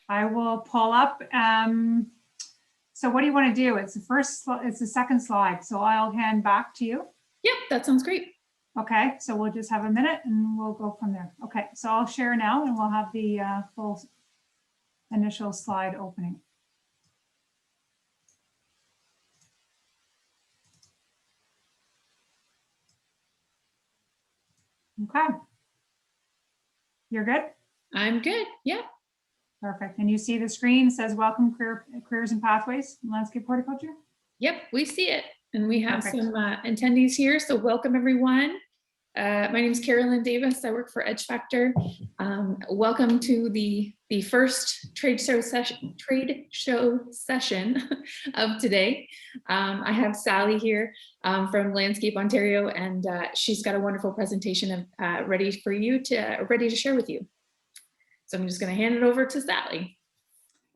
I will pull up. So what do you want to do? It's the second slide. So I'll hand back to you. Yep, that sounds great. Okay, so we'll just have a minute and we'll go from there. Okay, so I'll share now and we'll have the full initial slide opening. Okay. You're good? I'm good. Yep. Perfect. And you see the screen says welcome careers and pathways landscape horticulture? Yep, we see it. And we have Perfect. some attendees here. So welcome everyone. My name is Carolyn Davis. I work for Edge Factor. Welcome to the first trade show session of today. I have Sally here from Landscape Ontario, and she's got a wonderful presentation ready to share with you. So I'm just going to hand it over to Sally.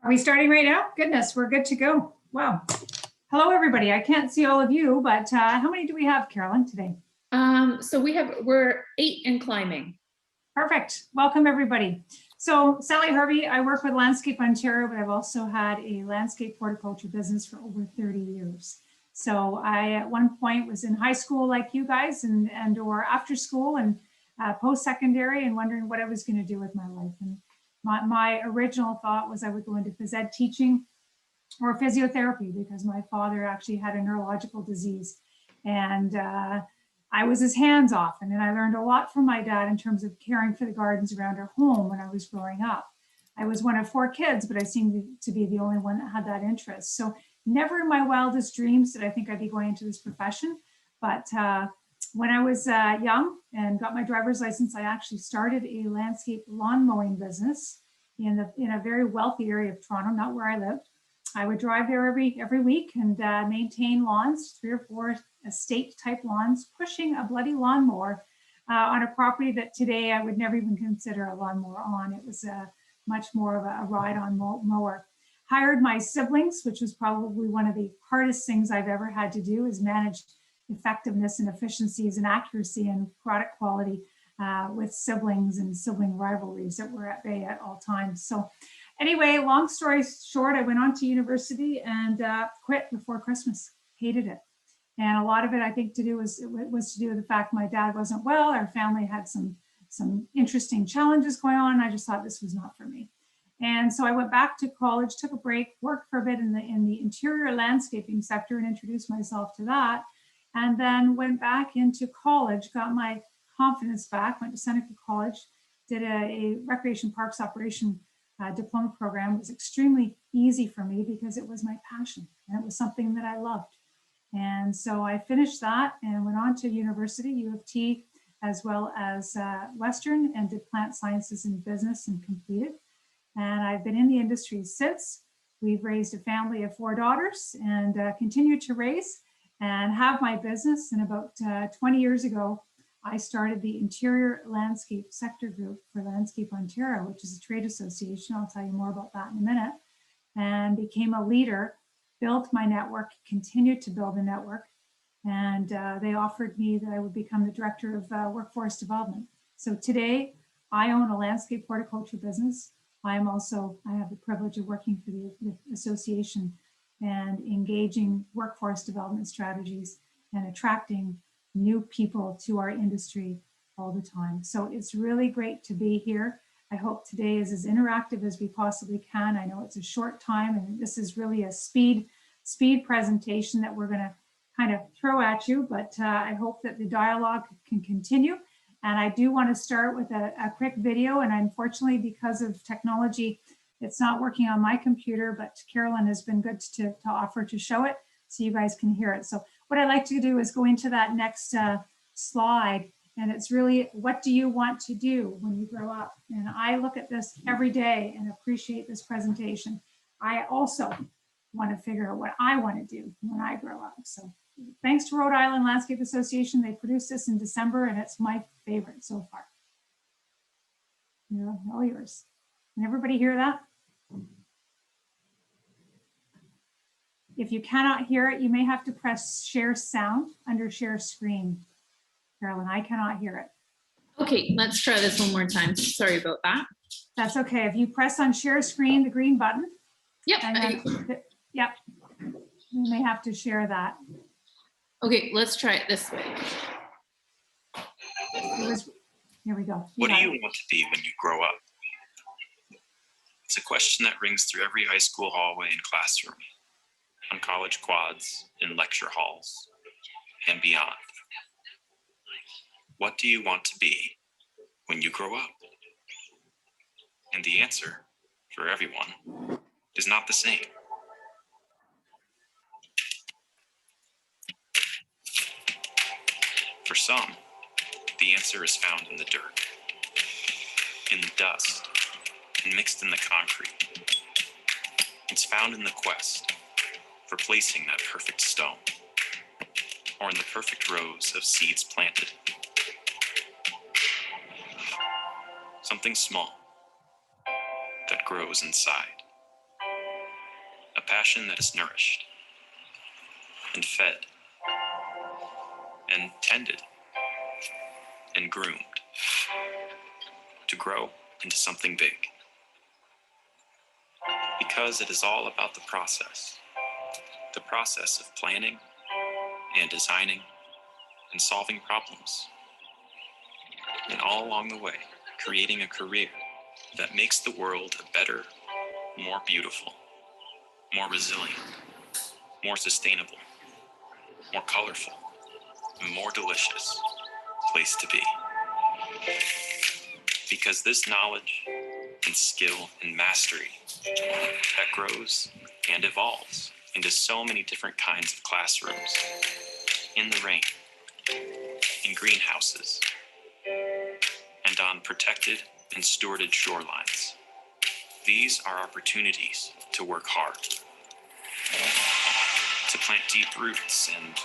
Are we starting right now? Goodness, we're good to go. Wow. Hello, everybody. I can't see all of you, but how many do we have, Carolyn, today? So we're 8 and climbing. Perfect. Welcome, everybody. So Sally Harvey, I work with Landscape Ontario, but I've also had a landscape horticulture business for over 30 years. So I, at one point, was in high school like you guys and or after school and post-secondary and wondering what I was going to do with my life. And my original thought was I would go into phys ed teaching or physiotherapy because my father actually had a neurological disease. And I was his hands off. And then I learned a lot from my dad in terms of caring for the gardens around our home when I was growing up. I was one of 4 kids, but I seemed to be the only one that had that interest. So never in my wildest dreams did I think I'd be going into this profession. But when I was young and got my driver's license, I actually started a landscape lawn mowing business in a very wealthy area of Toronto, not where I lived. I would drive there every week and maintain lawns, 3 or 4 estate type lawns, pushing a bloody lawnmower on a property that today I would never even consider a lawnmower on. It was much more of a ride-on mower. Hired my siblings, which was probably one of the hardest things I've ever had to do, is manage effectiveness and efficiencies and accuracy and product quality with siblings and sibling rivalries that were at bay at all times. So anyway, long story short, I went on to university and quit before Christmas. Hated it. And a lot of it, I think, was to do with the fact my dad wasn't well. Our family had some interesting challenges going on. And I just thought this was not for me. And so I went back to college, took a break, worked for a bit in the interior landscaping sector and introduced myself to that. And then went back into college, got my confidence back, went to Seneca College, did a recreation parks operation diploma program. It was extremely easy for me because it was my passion and it was something that I loved. And so I finished that and went on to university, U of T, as well as Western, and did plant sciences and business and completed. And I've been in the industry since. We've raised a family of 4 daughters and continue to raise and have my business. And about 20 years ago, I started the Interior Landscape Sector Group for Landscape Ontario, which is a trade association. I'll tell you more about that in a minute. And became a leader, built my network, continued to build a network. And they offered me that I would become the director of workforce development. So today I own a landscape horticulture business. I have the privilege of working for the association and engaging workforce development strategies and attracting new people to our industry all the time. So it's really great to be here. I hope today is as interactive as we possibly can. I know it's a short time and this is really a speed presentation that we're going to kind of throw at you, but I hope that the dialogue can continue. And I do want to start with a quick video, and unfortunately because of technology, it's not working on my computer, but Carolyn has been good to offer to show it so you guys can hear it. So what I'd like to do is go into that next slide. And it's really, what do you want to do when you grow up? And I look at this every day and appreciate this presentation. I also want to figure out what I want to do when I grow up. So thanks to Rhode Island Landscape Association, they produced this in December and it's my favorite so far. You're all yours. Can everybody hear that? If you cannot hear it, you may have to press share sound under share screen. Carolyn, I cannot hear it. Okay, let's try this one more time. Sorry about that. That's okay. If you press on share screen, the green button, Yep. and then, yep, you may have to share that. Okay, let's try it this way. Here we go. What do you want to be when you grow up? It's a question that rings through every high school hallway and classroom, on college quads, in lecture halls, and beyond. What do you want to be when you grow up? And the answer, for everyone, is not the same. For some, the answer is found in the dirt, in the dust, and mixed in the concrete. It's found in the quest for placing that perfect stone, or in the perfect rows of seeds planted. Something small that grows inside. A passion that is nourished and fed and tended and groomed to grow into something big. Because it is all about the process of planning and designing and solving problems. And all along the way, creating a career that makes the world a better, more beautiful, more resilient, more sustainable, more colorful, and more delicious place to be. Because this knowledge and skill and mastery that grows and evolves into so many different kinds of classrooms, in the rain, in greenhouses, and on protected and stewarded shorelines. These are opportunities to work hard, to plant deep roots and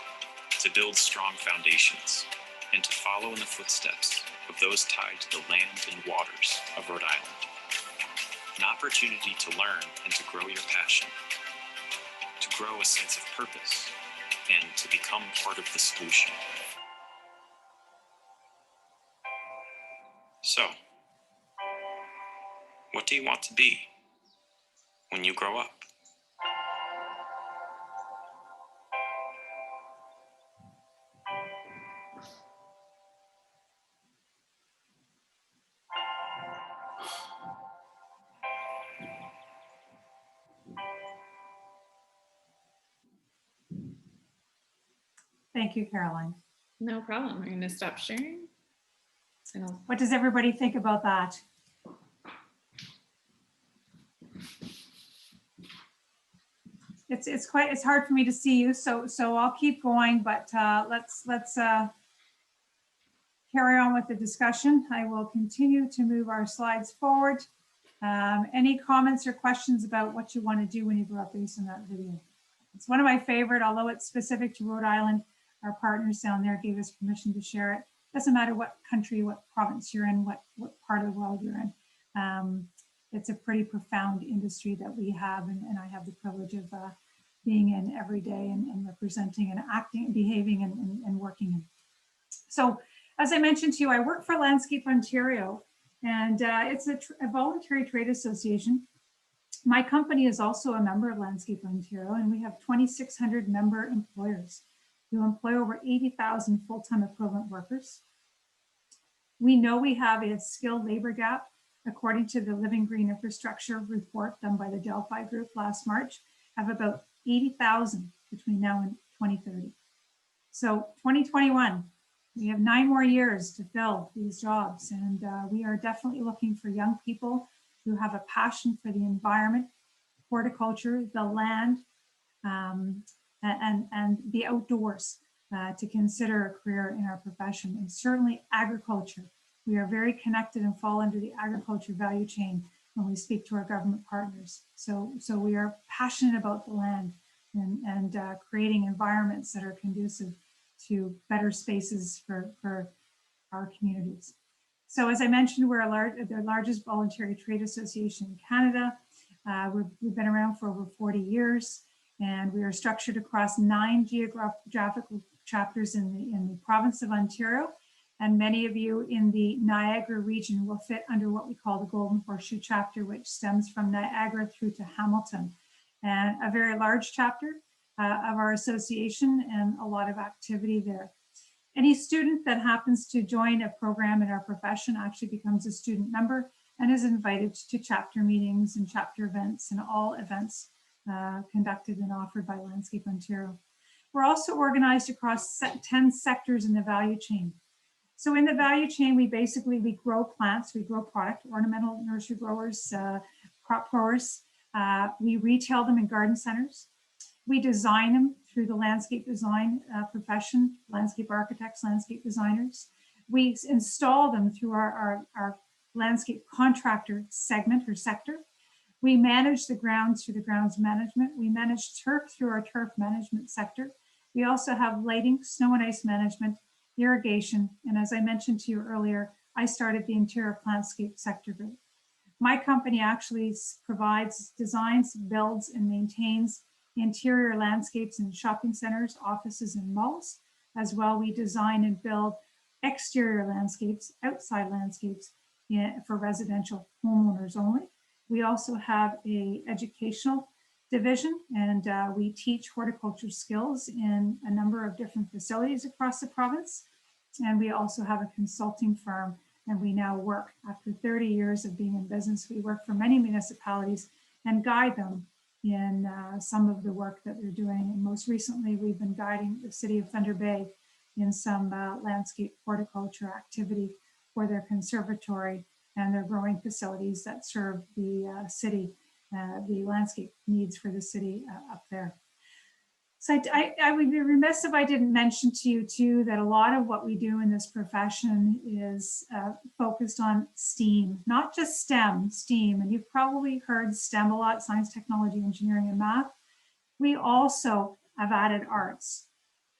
to build strong foundations, and to follow in the footsteps of those tied to the land and waters of Rhode Island. An opportunity to learn and to grow your passion, to grow a sense of purpose, and to become part of the solution. So, what do you want to be when you grow up? Thank you, Caroline. No problem. I'm going to stop sharing. And I'll What does everybody think about that? It's hard for me to see you, so I'll keep going, but let's carry on with the discussion. I will continue to move our slides forward. Any comments or questions about what you want to do when you grow up based on that video? It's one of my favorite, although it's specific to Rhode Island. Our partners down there gave us permission to share it. Doesn't matter what country, what province you're in, what part of the world you're in. It's a pretty profound industry that we have, and I have the privilege of being in every day and representing and acting, behaving and working in. So as I mentioned to you, I work for Landscape Ontario, and it's a voluntary trade association. My company is also a member of Landscape Ontario, and we have 2,600 member employers who employ over 80,000 full-time equivalent workers. We know we have a skilled labor gap, according to the Living Green Infrastructure report done by the Delphi Group last March, of about 80,000 between now and 2030. So 2021, we have 9 more years to fill these jobs, and we are definitely looking for young people who have a passion for the environment, horticulture, the land, and the outdoors to consider a career in our profession, and certainly agriculture. We are very connected and fall under the agriculture value chain when we speak to our government partners. So we are passionate about the land and creating environments that are conducive to better spaces for our communities. So as I mentioned, we're the largest voluntary trade association in Canada. We've been around for over 40 years, and we are structured across 9 geographical chapters in the province of Ontario And many of you in the Niagara region will fit under what we call the Golden Horseshoe chapter, which stems from Niagara through to Hamilton. And a very large chapter of our association and a lot of activity there. Any student that happens to join a program in our profession actually becomes a student member and is invited to chapter meetings and chapter events and all events conducted and offered by Landscape Ontario. We're also organized across 10 sectors in the value chain. So in the value chain, we grow plants, we grow product, ornamental nursery growers, crop growers. We retail them in garden centers. We design them through the landscape design profession, landscape architects, landscape designers. We install them through our landscape contractor segment or sector. We manage the grounds through the grounds management. We manage turf through our turf management sector. We also have lighting, snow and ice management, irrigation, and as I mentioned to you earlier, I started the interior plantscape sector group. My company actually provides, designs, builds, and maintains interior landscapes in shopping centers, offices, and malls. As well, we design and build exterior landscapes, outside landscapes for residential homeowners only. We also have an educational division, and we teach horticulture skills in a number of different facilities across the province. And we also have a consulting firm, and we now work, after 30 years of being in business, we work for many municipalities and guide them in some of the work that they're doing. And most recently, we've been guiding the city of Thunder Bay in some landscape horticulture activity for their conservatory and their growing facilities that serve the city, the landscape needs for the city up there. So I would be remiss if I didn't mention to you too that a lot of what we do in this profession is focused on STEAM, not just STEM, STEAM. And you've probably heard STEM a lot, science, technology, engineering, and math. We also have added arts.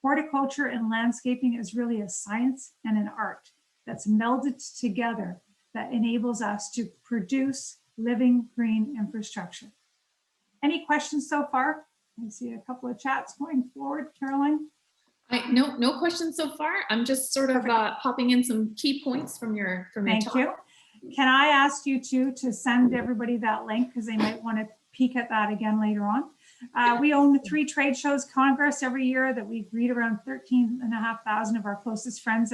Horticulture and landscaping is really a science and an art that's melded together that enables us to produce living green infrastructure. Any questions so far? I see a couple of chats going forward. Caroline? No questions so far. I'm just sort of popping in some key points from your talk. Thank you. Can I ask you to send everybody that link because they might want to peek at that again later on. We own 3 trade shows, Congress every year that we greet around 13,500 of our closest friends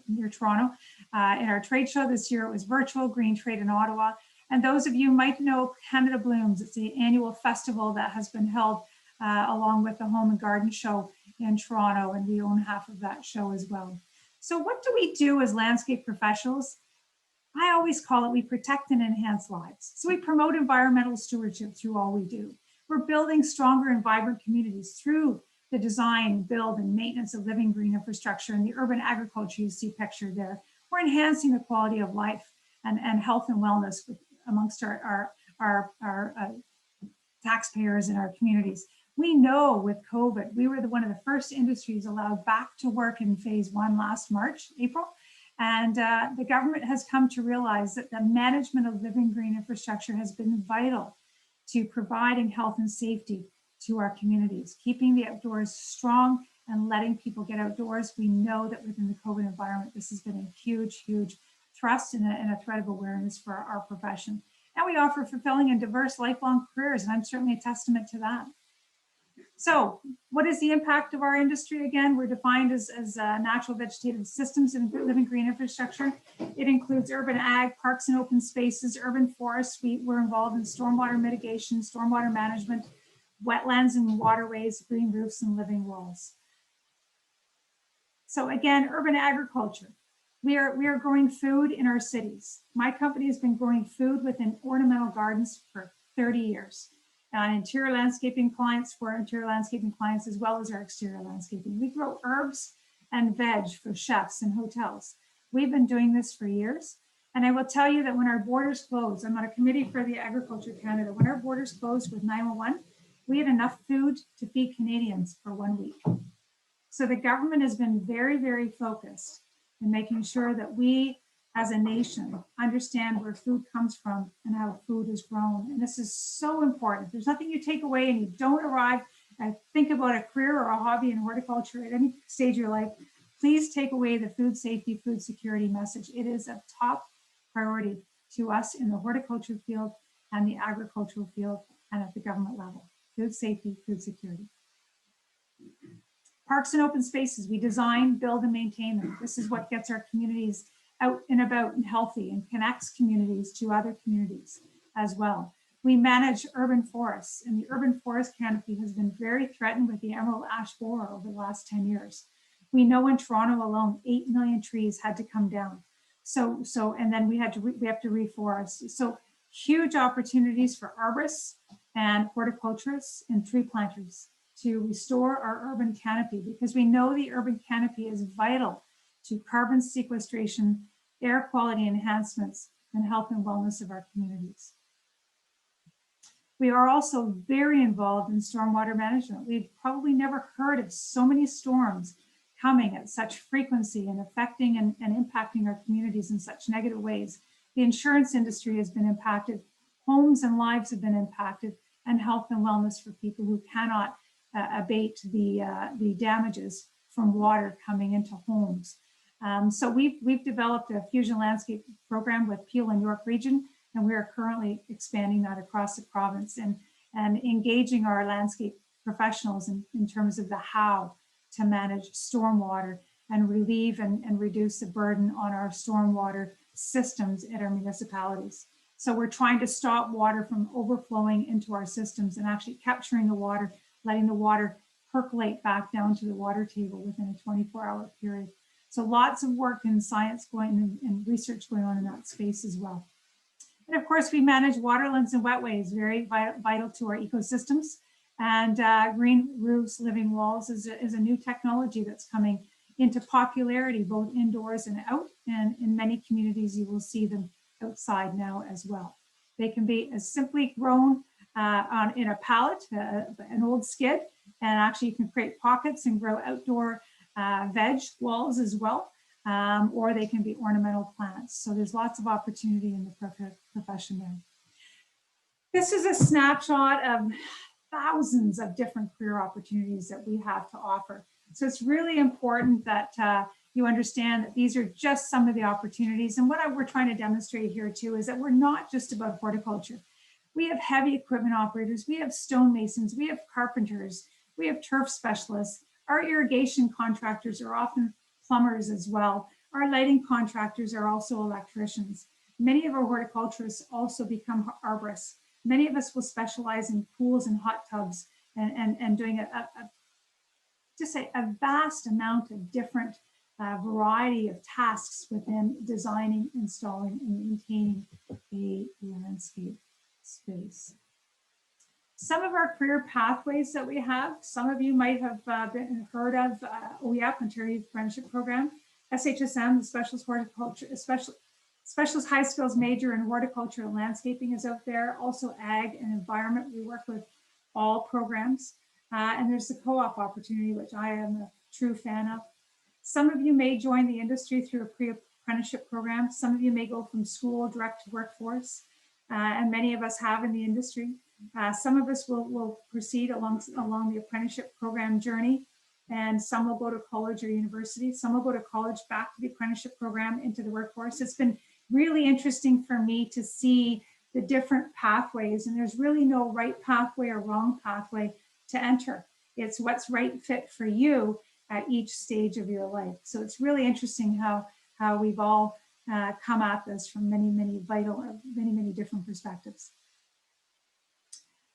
near Toronto. In our trade show this year, it was virtual, Green Trade in Ottawa. And those of you might know Canada Blooms. It's the annual festival that has been held along with the Home and Garden Show in Toronto, and we own half of that show as well. So what do we do as landscape professionals? I always call it, we protect and enhance lives. So we promote environmental stewardship through all we do. We're building stronger and vibrant communities through the design, build, and maintenance of living green infrastructure and the urban agriculture you see pictured there. We're enhancing the quality of life and health and wellness amongst our taxpayers in our communities. We know with COVID, we were one of the first industries allowed back to work in phase 1 last March, April. And the government has come to realize that the management of living green infrastructure has been vital to providing health and safety to our communities, keeping the outdoors strong and letting people get outdoors. We know that within the COVID environment, this has been a huge, huge thrust and a thread of awareness for our profession. And we offer fulfilling and diverse lifelong careers, and I'm certainly a testament to that. So what is the impact of our industry? Again, we're defined as natural vegetative systems and living green infrastructure. It includes urban ag, parks and open spaces, urban forests. We're involved in stormwater mitigation, stormwater management, wetlands and waterways, green roofs and living walls. So again, urban agriculture. We are growing food in our cities. My company has been growing food within ornamental gardens for 30 years. Interior landscaping clients for our interior landscaping clients, as well as our exterior landscaping. We grow herbs and veg for chefs and hotels. We've been doing this for years. And I will tell you that when our borders closed, I'm on a committee for the Agriculture Canada, when our borders closed with 911, we had enough food to feed Canadians for 1 week. So the government has been very, very focused in making sure that we as a nation understand where food comes from and how food is grown. And this is so important. There's nothing you take away and you don't arrive and think about a career or a hobby in horticulture at any stage of your life. please take away the food safety, food security message. It is a top priority to us in the horticulture field and the agricultural field and at the government level. Food safety, food security. Parks and open spaces, we design, build, and maintain them. This is what gets our communities out and about and healthy and connects communities to other communities as well. We manage urban forests, and the urban forest canopy has been very threatened with the emerald ash borer over the last 10 years. We know in Toronto alone, 8 million trees had to come down. And then we have to reforest. So huge opportunities for arborists and horticulturists and tree planters to restore our urban canopy, because we know the urban canopy is vital to carbon sequestration, air quality enhancements, and health and wellness of our communities. We are also very involved in stormwater management. We've probably never heard of so many storms coming at such frequency and affecting and impacting our communities in such negative ways. The insurance industry has been impacted, homes and lives have been impacted, and health and wellness for people who cannot abate the damages from water coming into homes. So we've developed a fusion landscape program with Peel and York Region, and we are currently expanding that across the province and engaging our landscape professionals in terms of the how to manage stormwater and relieve and reduce the burden on our stormwater systems at our municipalities. So we're trying to stop water from overflowing into our systems and actually capturing the water, letting the water percolate back down to the water table within a 24-hour period. So lots of work and science going and research going on in that space as well. And of course, we manage waterlands and wetways, very vital to our ecosystems. And green roofs, living walls is a new technology that's coming into popularity, both indoors and out. And in many communities, you will see them outside now as well. They can be as simply grown in a pallet, an old skid, and actually you can create pockets and grow outdoor veg walls as well, or they can be ornamental plants. So there's lots of opportunity in the profession there. This is a snapshot of thousands of different career opportunities that we have to offer. So it's really important that you understand that these are just some of the opportunities. And what we're trying to demonstrate here too is that we're not just about horticulture. We have heavy equipment operators, we have stonemasons, we have carpenters, we have turf specialists. Our irrigation contractors are often plumbers as well. Our lighting contractors are also electricians. Many of our horticulturists also become arborists. Many of us will specialize in pools and hot tubs and doing just a vast amount of different variety of tasks within designing, installing, and maintaining a landscape space. Some of our career pathways that we have, some of you might have heard of OYAP, Ontario Apprenticeship Program, SHSM, the Specialist Horticulture, Specialist High Skills Major in Horticulture and Landscaping is out there. Also Ag and Environment, we work with all programs. And there's the co-op opportunity, which I am a true fan of. Some of you may join the industry through a pre-apprenticeship program. Some of you may go from school direct to workforce, and many of us have in the industry. Some of us will proceed along the apprenticeship program journey, and some will go to college or university. Some will go to college, back to the apprenticeship program, into the workforce. It's been really interesting for me to see the different pathways, and there's really no right pathway or wrong pathway to enter. It's what's right fit for you at each stage of your life. So it's really interesting how we've all come at this from many different perspectives.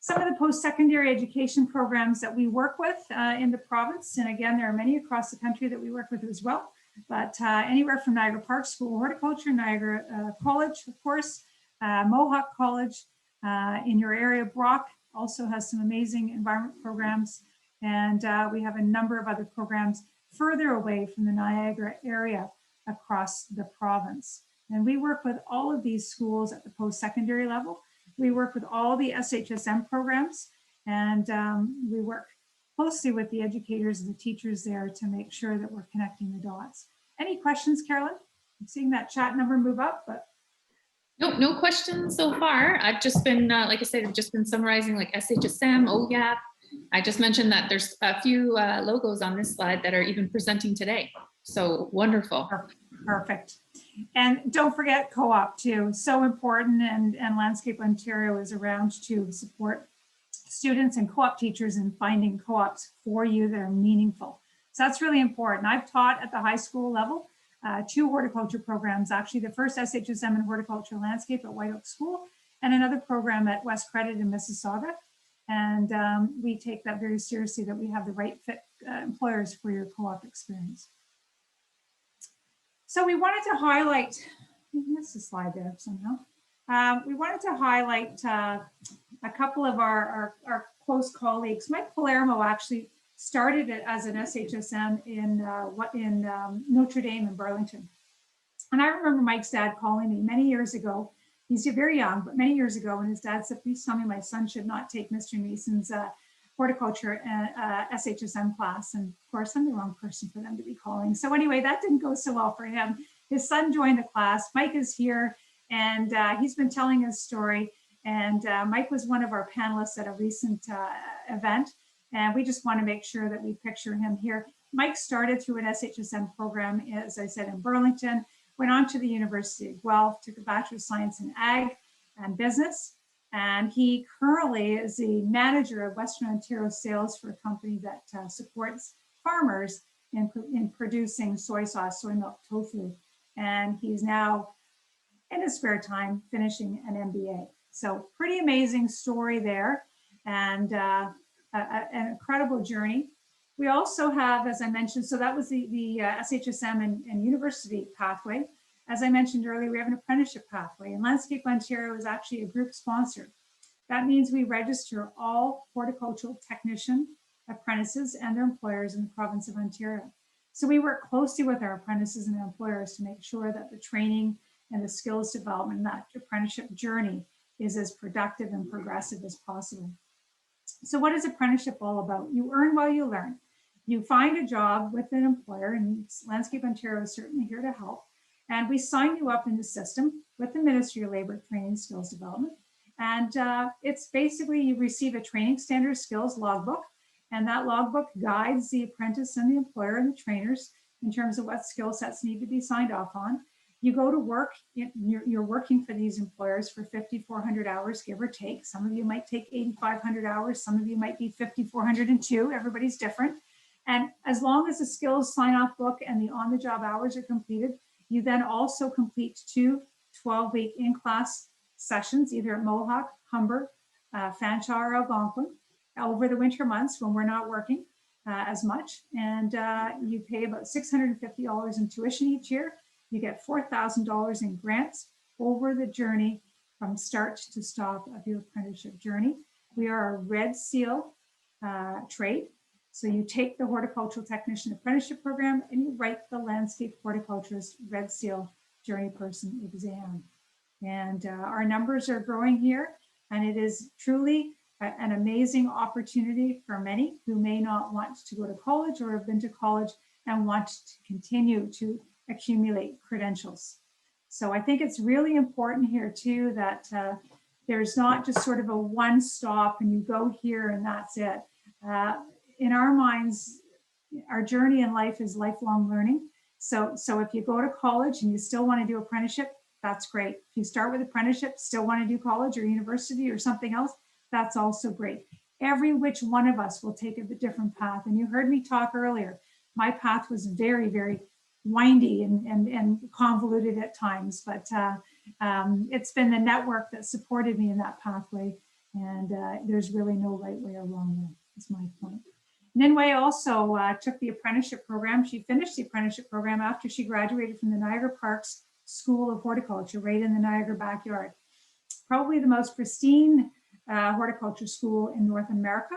Some of the post-secondary education programs that we work with in the province, and again, there are many across the country that we work with as well, but anywhere from Niagara Park School of Horticulture, Niagara College, of course, Mohawk College, in your area, Brock also has some amazing environment programs, and we have a number of other programs further away from the Niagara area across the province. And we work with all of these schools at the post-secondary level. We work with all the SHSM programs, and we work closely with the educators and the teachers there to make sure that we're connecting the dots. Any questions, Carolyn? I'm seeing that chat number move up, but. Nope, no questions so far. I've just been, like I said, I've just been summarizing like SHSM, OYAP. I just mentioned that there's a few logos on this slide that are even presenting today. So wonderful. Perfect. And don't forget co-op too, so important, and Landscape Ontario is around to support students and co-op teachers in finding co-ops for you that are meaningful. So that's really important. I've taught at the high school level 2 horticulture programs, actually the first SHSM in horticulture landscape at White Oak School, and another program at West Credit in Mississauga. And we take that very seriously, that we have the right fit employers for your co-op experience. So we wanted to highlight, I missed a slide there somehow. We wanted to highlight a couple of our close colleagues. Mike Palermo actually started it as an SHSM in Notre Dame in Burlington. And I remember Mike's dad calling me many years ago. He's very young, but many years ago, and his dad said, please tell me my son should not take Mr. Neeson's horticulture SHSM class. And of course, I'm the wrong person for them to be calling. So anyway, that didn't go so well for him. His son joined the class. Mike is here, and he's been telling his story. And Mike was one of our panelists at a recent event. And we just want to make sure that we picture him here. Mike started through an SHSM program, as I said, in Burlington, went on to the University of Guelph, took a Bachelor of Science in Ag and Business. And he currently is the manager of Western Ontario sales for a company that supports farmers in producing soy sauce, soy milk, tofu. And he's now, in his spare time, finishing an MBA. So pretty amazing story there, and an incredible journey. We also have, as I mentioned, so that was the SHSM and university pathway. As I mentioned earlier, we have an apprenticeship pathway, and Landscape Ontario is actually a group sponsor. That means we register all horticultural technician apprentices and their employers in the province of Ontario. So we work closely with our apprentices and employers to make sure that the training and the skills development, that apprenticeship journey, is as productive and progressive as possible. So what is apprenticeship all about? You earn while you learn. You find a job with an employer, and Landscape Ontario is certainly here to help. And we sign you up in the system with the Ministry of Labor Training Skills Development. And it's basically, you receive a training standard skills logbook, and that logbook guides the apprentice and the employer and the trainers in terms of what skill sets need to be signed off on. You go to work, you're working for these employers for 5,400 hours, give or take. Some of you might take 8,500 hours. Some of you might be 5,402. Everybody's different. And as long as the skills sign-off book and the on-the-job hours are completed, you then also complete 2 12-week in-class sessions, either at Mohawk, Humber, Fanshawe, or Algonquin, over the winter months when we're not working as much. And you pay about $650 in tuition each year. You get $4,000 in grants over the journey from start to stop of your apprenticeship journey. We are a Red Seal trade. So you take the horticultural technician apprenticeship program and you write the landscape horticulturist Red Seal journey person exam. And our numbers are growing here, and it is truly an amazing opportunity for many who may not want to go to college or have been to college and want to continue to accumulate credentials. So I think it's really important here too that there's not just sort of a one stop and you go here and that's it. In our minds, our journey in life is lifelong learning. So if you go to college and you still want to do apprenticeship, that's great. If you start with apprenticeship, still want to do college or university or something else, that's also great. Every which one of us will take a different path. And you heard me talk earlier. My path was very, very windy and convoluted at times, but it's been the network that supported me in that pathway. And there's really no right way or wrong way, is my point. Ninway also took the apprenticeship program. She finished the apprenticeship program after she graduated from the Niagara Parks School of Horticulture, right in the Niagara backyard. Probably the most pristine horticulture school in North America.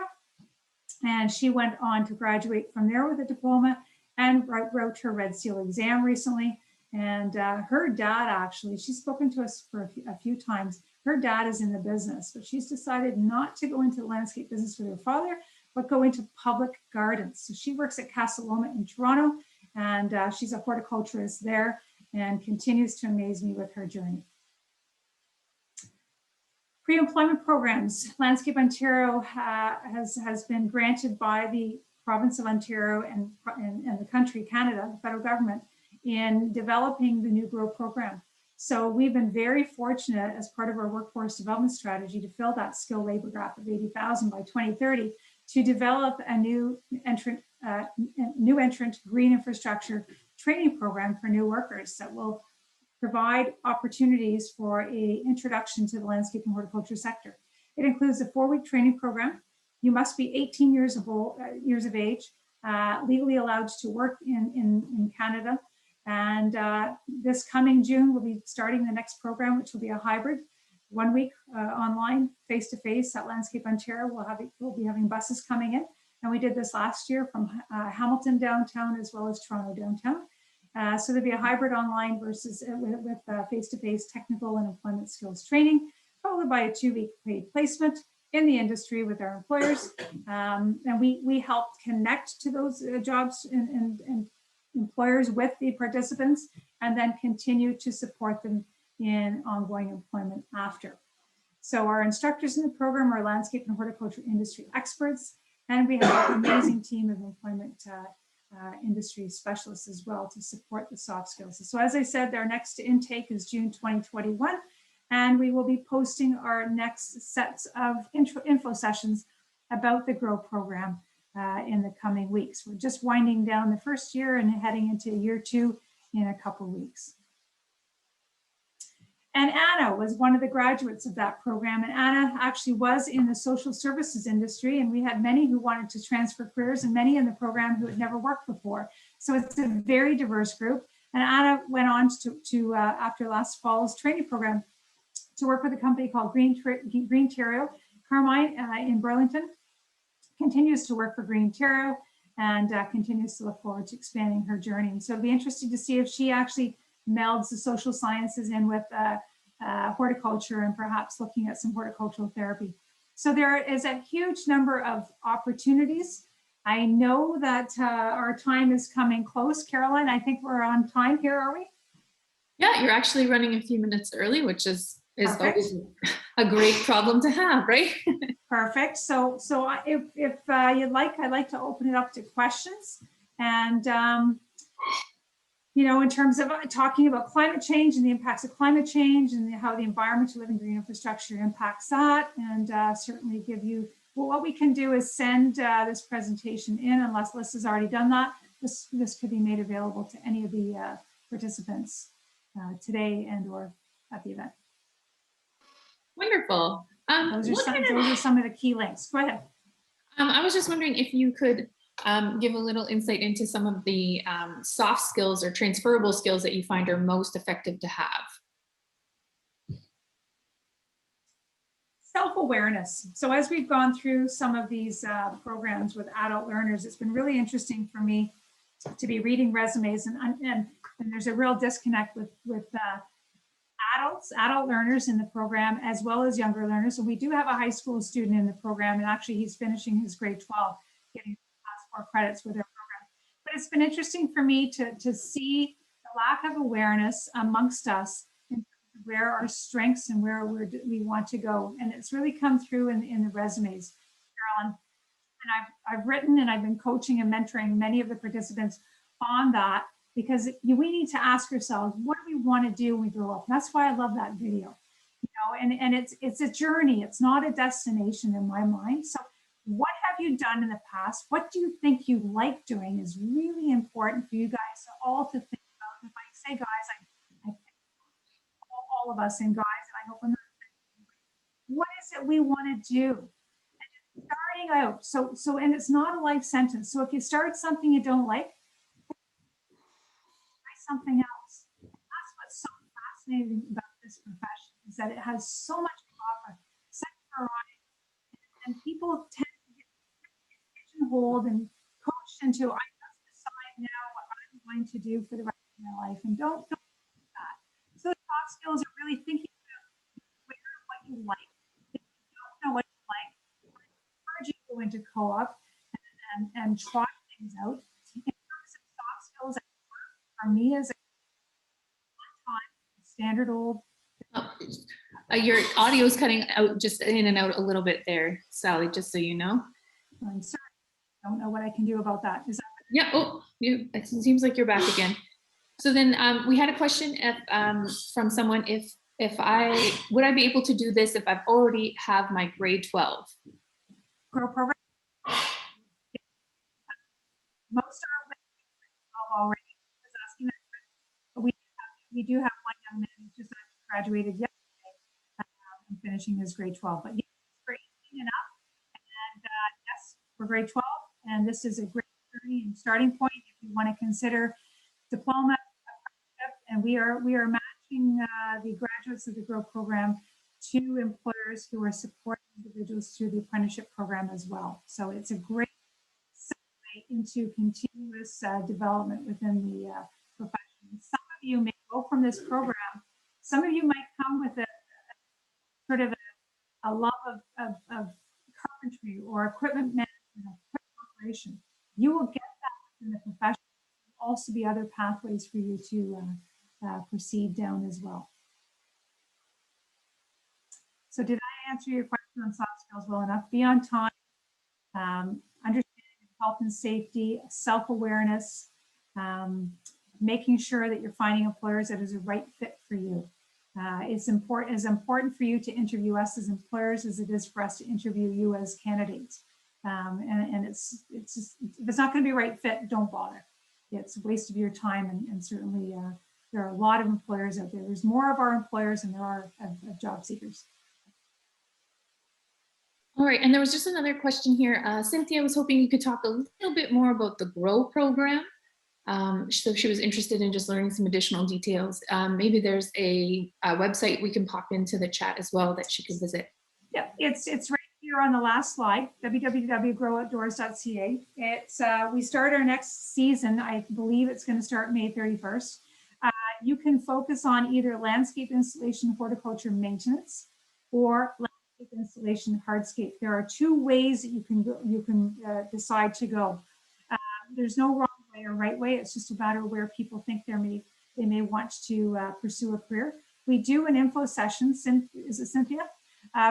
And she went on to graduate from there with a diploma and wrote her Red Seal exam recently. And her dad, actually, she's spoken to us for a few times. Her dad is in the business, but she's decided not to go into the landscape business with her father, but go into public gardens. So she works at Castle Loma in Toronto, and she's a horticulturist there and continues to amaze me with her journey. Pre-employment programs. Landscape Ontario has been granted by the province of Ontario and the country, Canada, the federal government, in developing the new GROW program. So we've been very fortunate as part of our workforce development strategy to fill that skilled labor gap of 80,000 by 2030 to develop a new entrant green infrastructure training program for new workers that will provide opportunities for a introduction to the landscape and horticulture sector. It includes a 4-week training program. You must be 18 years of age, legally allowed to work in Canada. And this coming June, we'll be starting the next program, which will be a hybrid, 1 week online, face-to-face at Landscape Ontario. We'll be having buses coming in. And we did this last year from Hamilton downtown as well as Toronto downtown. So there'll be a hybrid online versus with face-to-face technical and employment skills training, followed by a 2-week paid placement in the industry with our employers. And we help connect to those jobs and employers with the participants, and then continue to support them in ongoing employment after. So our instructors in the program are landscape and horticulture industry experts, and we have an amazing team of employment industry specialists as well to support the soft skills. So as I said, our next intake is June 2021, and we will be posting our next sets of info sessions about the GROW program in the coming weeks. We're just winding down the first year and heading into year 2 in a couple weeks. And Anna was one of the graduates of that program. And Anna actually was in the social services industry. And we had many who wanted to transfer careers and many in the program who had never worked before. So it's a very diverse group. And Anna went on to after last fall's training program, to work with a company called Greenterrio. Carmine in Burlington continues to work for Greenterrio and continues to look forward to expanding her journey. And so it'll be interesting to see if she actually melds the social sciences in with horticulture and perhaps looking at some horticultural therapy. So there is a huge number of opportunities. I know that our time is coming close. Caroline, I think we're on time here, are we? Yeah, you're actually running a few minutes early, which is Perfect. always a great problem to have, right? Perfect. So if you'd like, I'd like to open it up to questions. And you know, in terms of talking about climate change and the impacts of climate change and how the environment to living green infrastructure impacts that, and certainly give you, well, what we can do is send this presentation in, unless Liz has already done that. This could be made available to any of the participants today and or at the event. Wonderful. Those are some of the key links. Go ahead. I was just wondering if you could give a little insight into some of the soft skills or transferable skills that you find are most effective to have. Self-awareness. So as we've gone through some of these programs with adult learners, it's been really interesting for me to be reading resumes, and there's a real disconnect with adult learners in the program as well as younger learners. And we do have a high school student in the program, and actually he's finishing his grade 12, getting past 4 credits with our program. But it's been interesting for me to see the lack of awareness amongst us in where our strengths and where we want to go. And it's really come through in the resumes, Carolyn. And I've written and I've been coaching and mentoring many of the participants on that, because we need to ask ourselves, what do we want to do when we grow up? And that's why I love that video, you know, and it's a journey. It's not a destination in my mind. So what have you done in the past? What do you think you like doing is really important for you guys all to think about. If I say guys, I think all of us and guys, and I hope I'm not, what is it we want to do? And starting out, so and it's not a life sentence. So if you start something you don't like, something else. That's what's so fascinating about this profession, is that it has so much to offer, such variety, and people tend to get pigeonholed and coached into, I must decide now what I'm going to do for the rest of my life, and don't do that. So the soft skills are really thinking about what you like. If you don't know what you like, I encourage you to go into co-op and try things out. In terms of soft skills, for me as a standard old. Your audio is cutting out, just in and out a little bit there, Sally, just so you know. I'm sorry. don't know what I can do about that. Is that Yeah, oh, it seems like you're back again. So then we had a question from someone if would I be able to do this if I've already have my grade 12? GROW program? Most are with grade 12 already. I was asking that, but we do have one young man who just actually graduated yesterday and finishing his grade 12. But yes, for 18 and up, and yes, for grade 12, and this is a great journey and starting point if you want to consider diploma, and we are matching the graduates of the GROW program to employers who are supporting individuals through the apprenticeship program as well. So it's a great segue into continuous development within the profession. Some of you may go from this program. Some of you might come with a sort of a love of carpentry or equipment management, equipment operation. You will get that in the profession. There will also be other pathways for you to proceed down as well. So did I answer your question on soft skills well enough? Be on time, understanding health and safety, self-awareness, making sure that you're finding employers that is a right fit for you. It's important for you to interview us as employers as it is for us to interview you as candidates. And it's just, if it's not going to be a right fit, don't bother. It's a waste of your time, and certainly there are a lot of employers out there. There's more of our employers than there are of job seekers. All right, and there was just another question here. Cynthia was hoping you could talk a little bit more about the GROW program. So she was interested in just learning some additional details. Maybe there's a website we can pop into the chat as well that she could visit. Yeah, it's right here on the last slide, www.growoutdoors.ca. It's we start our next season. I believe it's going to start May 31st. You can focus on either landscape installation, horticulture maintenance, or landscape installation, hardscape. There are two ways that you can decide to go. There's no wrong way or right way. It's just a matter of where people think they may want to pursue a career. We do an info session. Is it Cynthia?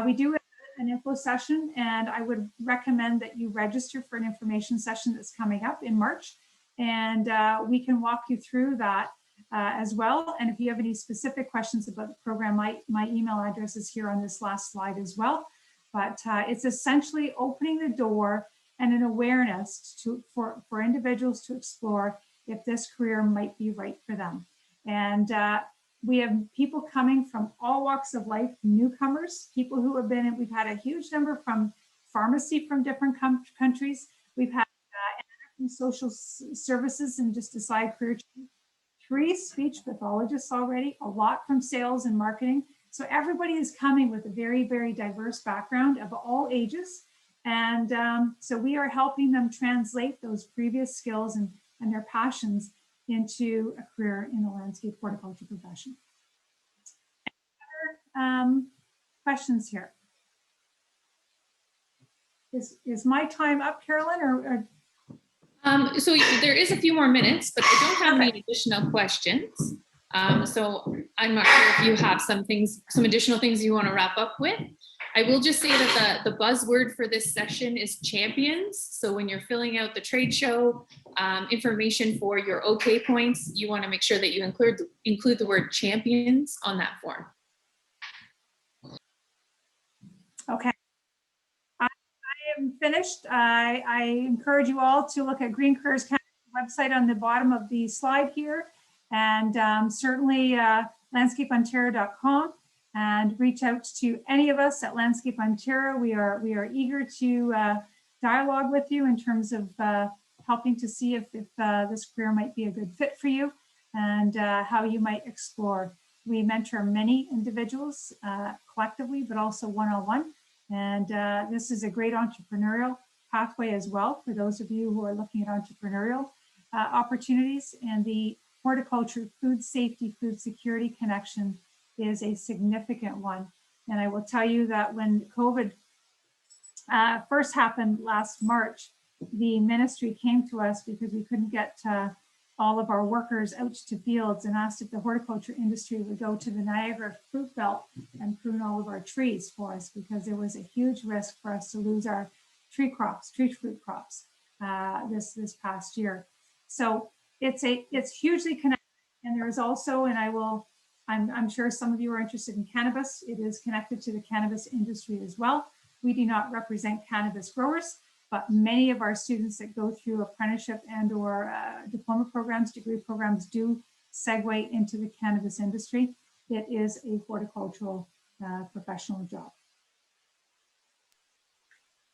We do an info session, and I would recommend that you register for an information session that's coming up in March, and we can walk you through that as well. And if you have any specific questions about the program, my email address is here on this last slide as well. But it's essentially opening the door and an awareness for individuals to explore if this career might be right for them. And we have people coming from all walks of life, newcomers, people who have been, we've had a huge number from pharmacy from different countries. We've had from social services and just decide career change. 3 speech pathologists already, a lot from sales and marketing. So everybody is coming with a very, very diverse background of all ages. And so we are helping them translate those previous skills and their passions into a career in the landscape horticulture profession. Any other questions here? Is my time up, Carolyn, or so there is a few more minutes, but I don't have any additional questions. So I'm not sure if you have some additional things you want to wrap up with. I will just say that the buzzword for this session is champions. So when you're filling out the trade show information for your OK points, you want to make sure that you include the word champions on that form. okay. I am finished. I encourage you all to look at Green Careers Canada website on the bottom of the slide here, and certainly landscapeontario.com. And reach out to any of us at Landscape Ontario. We are eager to dialogue with you in terms of helping to see if this career might be a good fit for you, and how you might explore. We mentor many individuals collectively, but also one-on-one. And this is a great entrepreneurial pathway as well for those of you who are looking at entrepreneurial opportunities. And the horticulture, food safety, food security connection is a significant one. And I will tell you that when COVID first happened last March, the ministry came to us because we couldn't get all of our workers out to fields and asked if the horticulture industry would go to the Niagara fruit belt and prune all of our trees for us, because there was a huge risk for us to lose our tree fruit crops. this past year. So it's hugely connected. And there is also, and I'm sure some of you are interested in cannabis. It is connected to the cannabis industry as well. We do not represent cannabis growers, but many of our students that go through apprenticeship and or diploma programs, degree programs do segue into the cannabis industry. It is a horticultural professional job.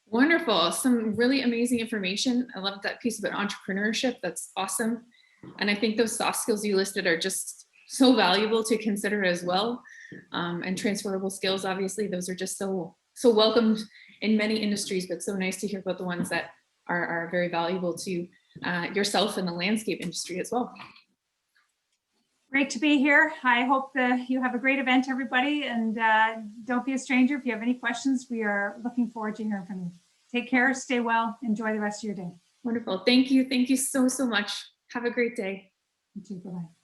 Wonderful. Some really amazing information. I love that piece about entrepreneurship. That's awesome. And I think those soft skills you listed are just so valuable to consider as well. And transferable skills, obviously, those are just so welcomed in many industries, but so nice to hear about the ones that are very valuable to yourself in the landscape industry as well. Great to be here. I hope that you have a great event, everybody, and don't be a stranger. If you have any questions, we are looking forward to hearing from you. Take care, stay well, enjoy the rest of your day. Wonderful. Thank you. Thank you so much. Have a great day. You too. Bye-bye.